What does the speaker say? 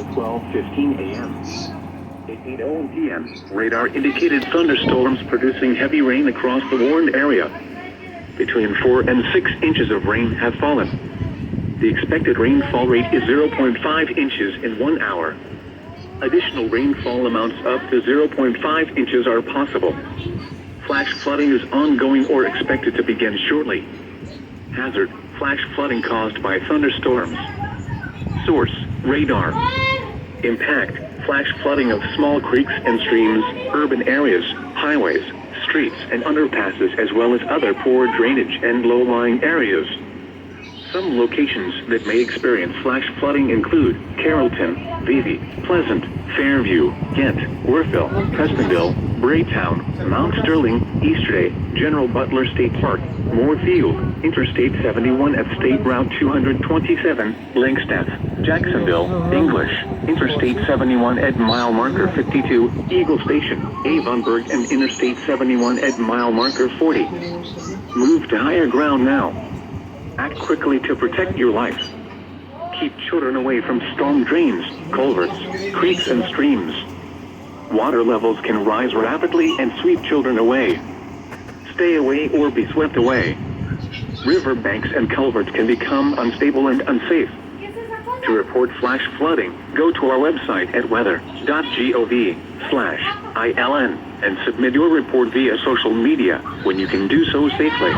until 12:15 a.m. At 8:01 p.m., radar indicated thunderstorms producing heavy rain across the warned area. Between 4 and 6 inches of rain have fallen. The expected rainfall rate is 0.5 inches in 1 hour. Additional rainfall amounts up to 0.5 inches are possible. Flash flooding is ongoing or expected to begin shortly. Hazard: flash flooding caused by thunderstorms. Source: radar. Impact: flash flooding of small creeks and streams, urban areas, highways, streets and underpasses, as well as other poor drainage and low-lying areas. Some locations that may experience flash flooding include Carrollton, Vevey, Pleasant, Fairview, Ghent, Werthville, Prestonville, Braytown, Mount Sterling, Eastray, General Butler State Park, Moorfield, Interstate 71 at State Route 227, Langstaff, Jacksonville, English, Interstate 71 at mile marker 52, Eagle Station, Avonburg, and Interstate 71 at mile marker 40. Move to higher ground now. Act quickly to protect your life. Keep children away from storm drains, culverts, creeks, and streams. Water levels can rise rapidly and sweep children away. Stay away or be swept away. River banks and culverts can become unstable and unsafe. To report flash flooding, go to our website at weather.gov/ILN and submit your report via social media when you can do so safely.